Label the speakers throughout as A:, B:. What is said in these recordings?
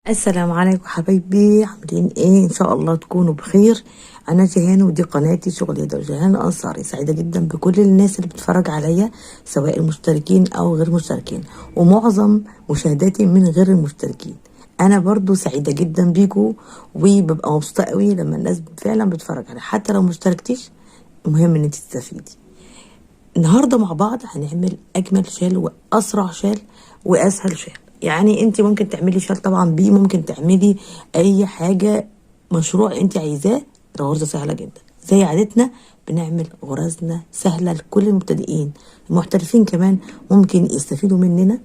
A: السلام عليكم حبايبي، عاملين ايه؟ ان شاء الله تكونوا بخير. انا جيهان ودي قناتي شغل يد جيهان انصاري. سعيده جدا بكل الناس اللي بتتفرج عليا، سواء المشتركين او غير مشتركين، ومعظم مشاهداتي من غير المشتركين. انا برضو سعيده جدا بيكوا، وببقى مبسوطه قوي لما الناس فعلا بتتفرج عليا حتى لو مشتركتيش. المهم ان انت تستفيدي. النهارده مع بعض هنعمل اجمل شال واسرع شال واسهل شال. يعني انت ممكن تعملي شال طبعا بيه، ممكن تعملي اي حاجه، مشروع انت عايزاه. الغرزه سهله جدا زي عادتنا، بنعمل غرزنا سهله لكل المبتدئين. المحترفين كمان ممكن يستفيدوا مننا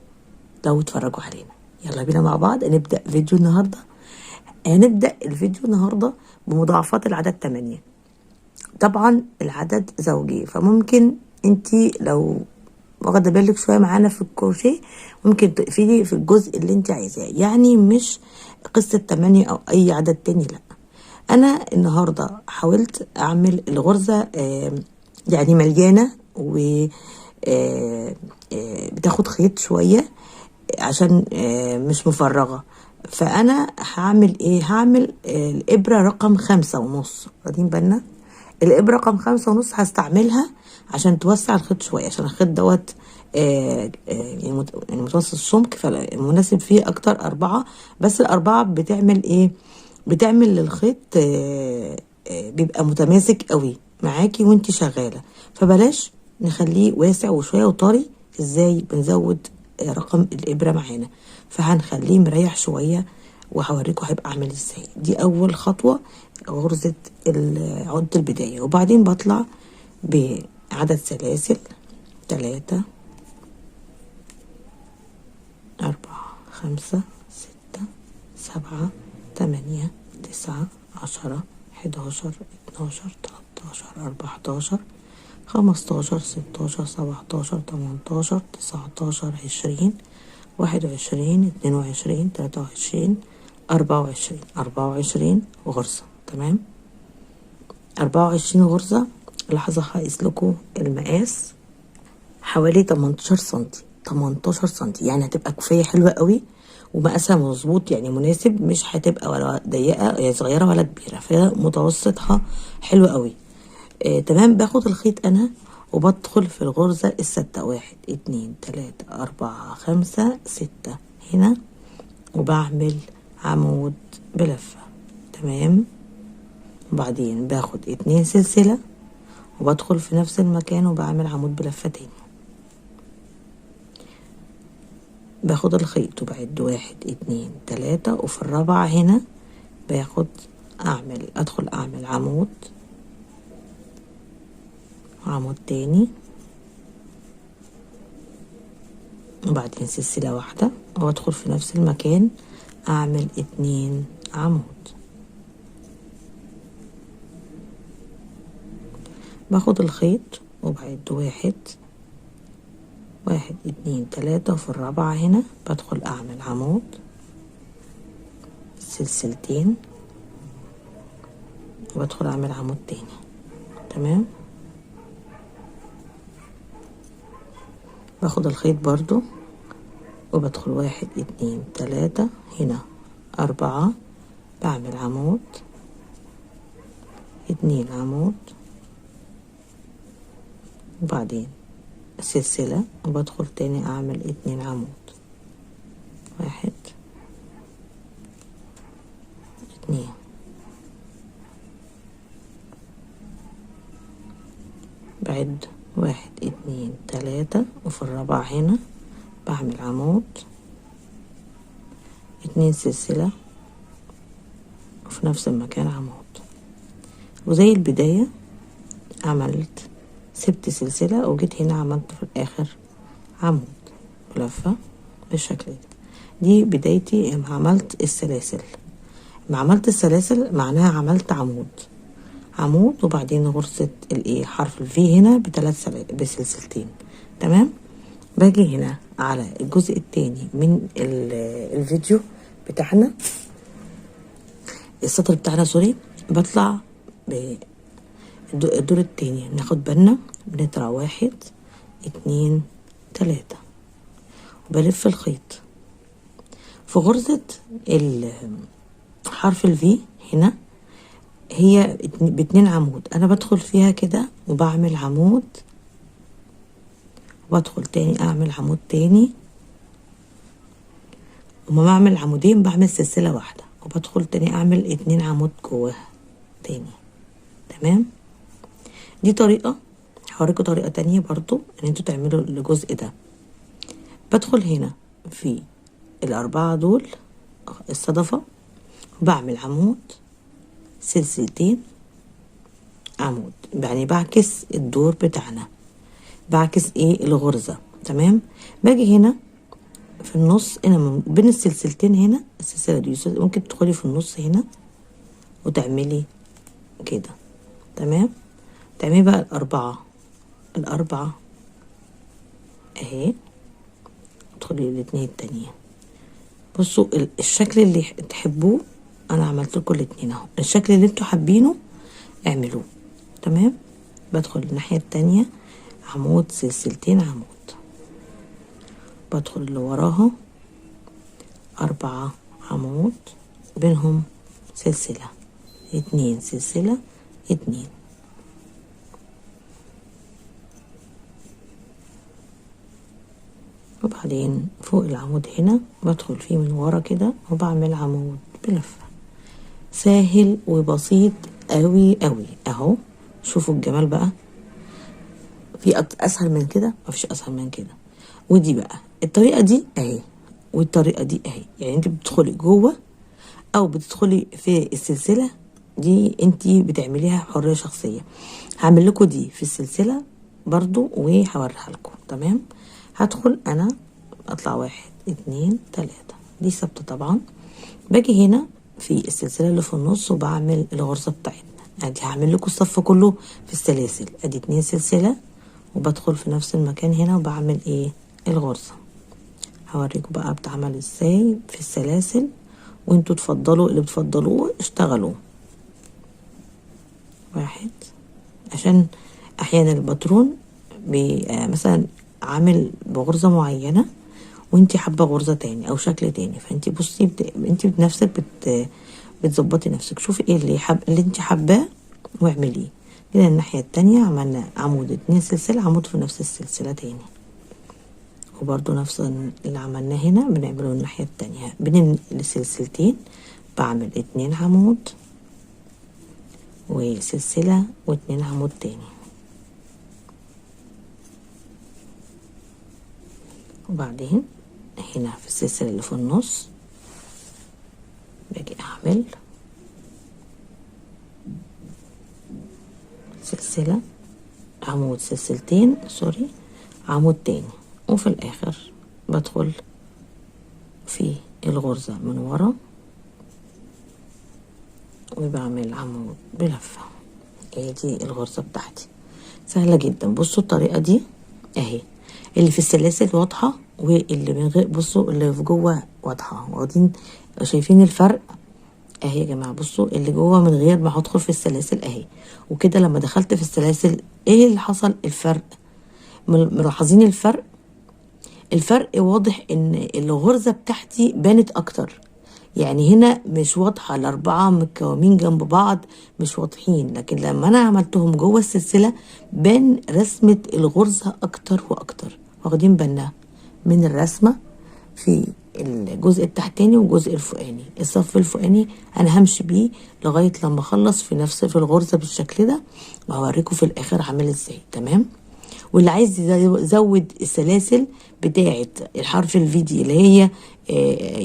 A: لو اتفرجوا علينا. يلا بينا مع بعض نبدا فيديو النهارده. هنبدا الفيديو النهارده بمضاعفات العدد 8. طبعا العدد زوجي، فممكن انتي لو واخده بالك شويه معانا في الكروشيه ممكن تقفلي في الجزء اللي انت عايزاه، يعني مش قصه 8 او اي عدد تاني، لا. انا النهارده حاولت اعمل الغرزه يعني مليانه و بتاخد خيط شويه عشان مش مفرغه. فانا هعمل ايه؟ هعمل الابره رقم 5.5. واخدين بالنا؟ الابره رقم 5.5 هستعملها عشان توسع الخيط شويه، عشان الخيط دوت يعني متوسط السمك، فالمناسب فيه اكتر 4. بس ال4 بتعمل ايه؟ بتعمل للخيط بيبقى متماسك قوي معاكي وانتي شغاله. فبلاش نخليه واسع وشويه وطري. ازاي بنزود رقم الابره معانا؟ فهنخليه مريح شويه، وهوريكم هيبقى عامل ازاي. دي اول خطوه، غرزه عقده البدايه. وبعدين بطلع بعدد سلاسل 3 4 5 6 7 8 9 10 11 12 13 14 15 16 17 18 19 20 21 22 23 24 غرزة. تمام، 24 غرزة. لحظة هقيس لكم المقاس، حوالي 18 سنتي. 18 سنتي يعني هتبقى كفاية حلوة قوي، ومقاسها مظبوط يعني مناسب، مش هتبقى ولا ضيقة يعني صغيرة ولا كبيرة، فمتوسطها حلوة قوي. تمام. باخد الخيط انا وبدخل في الغرزة الستة. 1 2 3 4 5 6 هنا، وبعمل عمود بلفة. تمام. وبعدين باخد 2 سلسلة وبدخل في نفس المكان وبعمل عمود بلفة تاني. باخد الخيط وبعد 1 2 3، وفي الرابعة هنا باخد ادخل اعمل عمود تاني، وبعدين سلسلة واحدة، وادخل في نفس المكان اعمل 2 عمود. باخد الخيط وبعد 1 2 3، وفي الرابعة هنا بدخل اعمل عمود، سلسلتين، وبدخل اعمل عمود تاني. تمام. باخد الخيط برضو وبدخل 1 2 3 هنا 4، بعمل عمود، 2 عمود، وبعدين سلسلة، وبدخل تاني اعمل 2 عمود. 1 2 بعد 1 2 3، وفي الرابعة هنا بعمل عمود، 2 سلسلة، وفي نفس المكان عمود. وزي البداية سبت سلسلة وجيت هنا عملت في الآخر عمود ولفة بالشكل ده. دي بدايتي. ما عملت السلاسل، ما عملت السلاسل معناها عملت عمود، وبعدين غرزة حرف الفي هنا بسلسلتين. تمام. باجي هنا على الجزء التاني من الفيديو بتاعنا، السطر بتاعنا سوري. بطلع الدور التاني، ناخد بالنا بنطلع 1 2 3، وبلف الخيط. في غرزة حرف الفي هنا هي ب2 عمود، انا بدخل فيها كده وبعمل عمود، وادخل تاني اعمل عمود تاني، وما بعمل عمودين بعمل سلسلة واحدة، وبدخل تاني اعمل 2 عمود جواها تاني. تمام، دي طريقة. هوريكم طريقة تانية برضو ان انتوا تعملوا الجزء ده. بدخل هنا في ال4 دول الصدفة، وبعمل عمود، سلسلتين، عمود، يعني بعكس الدور بتاعنا، بعكس ايه الغرزة. تمام، باجي هنا في النص، هنا بين السلسلتين، هنا السلسلة دي ممكن تدخلي في النص هنا وتعملي كده. تمام، تعملي بقى الأربعة اهي، تدخلي الاتنين التانيين. بصوا الشكل اللي تحبوه، انا عملت لكم الاتنين اهو، الشكل اللي انتوا حابينه اعملوه. تمام، بدخل الناحية التانية عمود، سلسلتين، عمود، بدخل اللي وراها 4 عمود، بينهم سلسلة، 2 سلسلة، 2. وبعدين فوق العمود هنا بدخل فيه من ورا كده وبعمل عمود بلفة. سهل وبسيط قوي قوي اهو. شوفوا الجمال بقى، في اسهل من كده؟ مفيش اسهل من كده. ودي بقى الطريقة دي اهي، والطريقة دي اهي، يعني انت بتدخلي جوه او بتدخلي في السلسلة دي، انت بتعمليها حرية شخصية. هعمل لكم دي في السلسلة برضو وهوريها لكم. تمام، هدخل انا اطلع 1 2 3، دي ثابتة طبعا. باجي هنا في السلسلة اللي في النص وبعمل الغرزة بتاعتنا. ادي هعمل لكم الصف كله في السلاسل، ادي 2 سلسلة، وبدخل في نفس المكان هنا وبعمل ايه الغرزة. هوريكم بقى بتعمل ازاي في السلاسل، وانتوا تفضلوا اللي بتفضلوه اشتغلوا. 1، عشان احيانا الباترون مثلا عامل بغرزة معينة وانتي حابة غرزة تاني او شكل تاني، فانتي بصي انتي بنفسك بتظبطي نفسك. شوفي ايه اللي انتي حباه واعمليه. كده الناحية التانية عملنا عمود، 2 سلسلة، عمود في نفس السلسلة تاني، وبرضو نفس اللي عملناه هنا بنعمله الناحية التانية. بين السلسلتين بعمل 2 عمود وسلسلة و2 عمود تاني، وبعدين هنا في السلسلة اللي في النص باجي اعمل سلسلة، عمود، سلسلتين، سوري، عمود تاني، وفي الاخر بدخل في الغرزة من ورا وبعمل عمود بلفة. هي دي الغرزة بتاعتي، سهلة جدا. بصوا الطريقة دي اهي، اللي في السلاسل واضحة، واللي من غير بصوا اللي في جوه واضحة. واخدين شايفين الفرق اهي يا جماعة؟ بصوا اللي جوه من غير ما هدخل في السلاسل اهي، وكده لما دخلت في السلاسل ايه اللي حصل؟ الفرق. ملاحظين الفرق؟ الفرق واضح ان الغرزة بتاعتي بانت اكتر، يعني هنا مش واضحة، ال4 متكومين جنب بعض مش واضحين، لكن لما انا عملتهم جوه السلسلة بان رسمة الغرزة اكتر واكتر. واخدين بالنا من الرسمة في الجزء التحتاني والجزء الفوقاني. الصف الفوقاني انا همشي بيه لغاية لما اخلص في الغرزة بالشكل ده، وهوريكم في الاخر عامل ازاي. تمام، واللي عايز يزود السلاسل بتاعه الحرف الفيدي اللي هي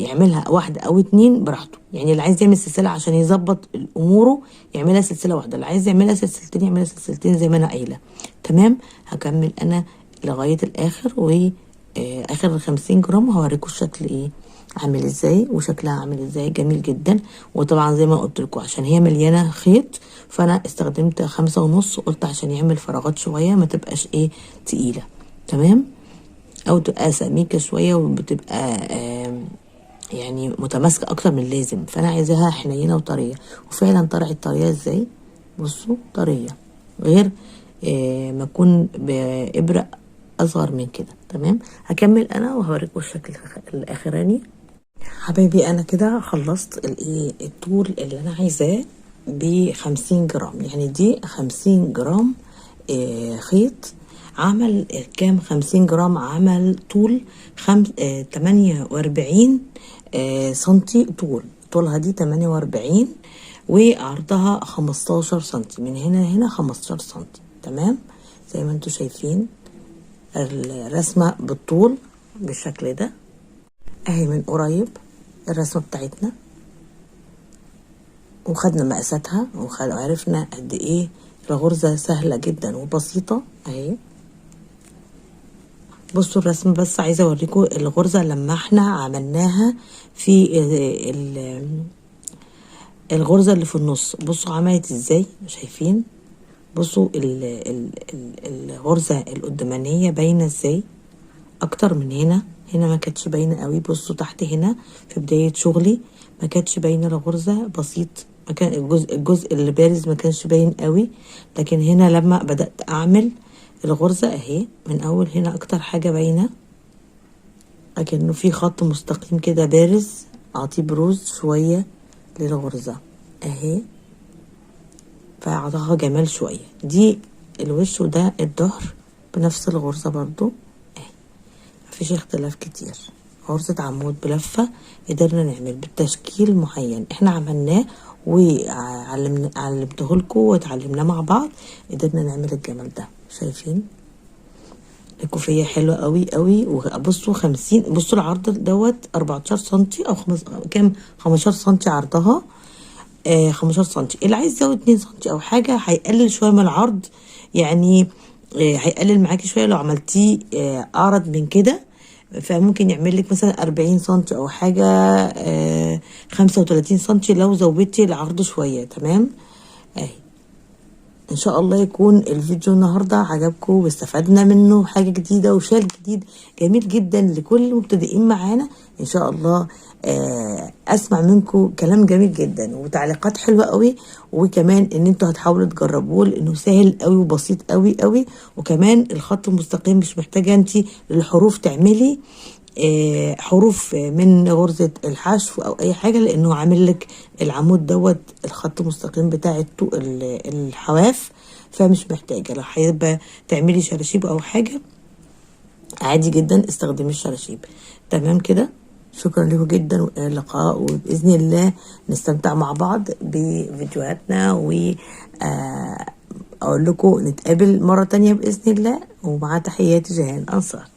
A: يعملها 1 أو 2 براحته. يعني اللي عايز يعمل سلسله عشان يظبط اموره يعملها سلسله واحده، اللي عايز يعملها سلسلتين يعملها سلسلتين زي ما انا قايله. تمام، هكمل انا لغايه الاخر، واخر 50 جرام هوريكم الشكل ايه عامل ازاي، وشكلها عامل ازاي جميل جدا. وطبعا زي ما قلت لكم عشان هي مليانه خيط فانا استخدمت 5.5، قلت عشان يعمل فراغات شويه ما تبقاش ايه تقيله. تمام، او تبقى سميكه شويه وبتبقى يعني متماسكه اكتر من اللازم، فانا عايزاها حنينه وطريه. وفعلا طلعت طريه ازاي، بصوا طريه غير ما اكون بابره اصغر من كده. تمام، هكمل انا وهوريكم الشكل الاخراني. حبايبي انا كده خلصت الطول اللي انا عايزاه ب50 جرام، يعني دي 50 جرام خيط. عمل كام؟ 50 جرام عمل طول 48 سنتي. طولها دي 48 وعرضها 15 سنتي، من هنا لهنا 15 سنتي. تمام زي ما انتوا شايفين الرسمة بالطول بالشكل ده اهي من قريب الرسمة بتاعتنا، وخدنا مقاساتها وعرفنا قد ايه الغرزة سهلة جدا وبسيطة اهي. بصوا الرسم، بس عايزة اوريكم الغرزة لما احنا عملناها في الغرزة اللي في النص. بصوا عملت ازاي، شايفين؟ بصوا الغرزة القدامانية باينة ازاي اكتر من هنا. هنا ما كانتش باينة قوي. بصوا تحت هنا في بداية شغلي ما كانتش باينة الغرزة، بسيط، ما كان الجزء اللي بارز ما كانش باين قوي. لكن هنا لما بدأت اعمل الغرزة اهي من اول هنا اكتر حاجة باينة، لكنه في خط مستقيم كده بارز اعطيه بروز شوية للغرزة اهي، فاعطاها جمال شوية. دي الوش وده الظهر بنفس الغرزة برضو اهي، مفيش اختلاف كتير. غرزة عمود بلفة قدرنا نعمل بالتشكيل معين احنا عملناه علمته لكم واتعلمناه مع بعض، قدرنا نعمل الجمال ده. شايفين الكوفية حلوة قوي قوي. وبصوا 50، بصوا العرض دوت 14 سنتي او كام، 15 سنتي عرضها. 15 سنتي. اللي عايز يزود 2 سنتي او حاجة هيقلل شوية من العرض، يعني هيقلل معاكي شوية لو عملتيه اعرض من كده، فممكن يعمل لك مثلا 40 سنتي او حاجة، 35 سنتي لو زودتي العرض شوية. تمام اهي. ان شاء الله يكون الفيديو النهاردة عجبكم واستفدنا منه حاجة جديدة وشال جديد جميل جدا لكل المبتدئين معانا. ان شاء الله اسمع منكم كلام جميل جدا وتعليقات حلوة قوي، وكمان ان انتوا هتحاولوا تجربوه لانه سهل قوي وبسيط قوي قوي. وكمان الخط المستقيم مش محتاجة انت للحروف تعملي حروف من غرزة الحشو او اي حاجة، لانه عامل لك العمود دوت الخط المستقيم بتاع الحواف، فمش محتاجة. لو هيبقى تعملي شراشيب او حاجة عادي جدا استخدمي الشراشيب. تمام كده، شكرا لكم جدا والى اللقاء، وباذن الله نستمتع مع بعض بفيديوهاتنا، و اقول لكم نتقابل مرة تانية باذن الله. ومع تحياتي جيهان انصار.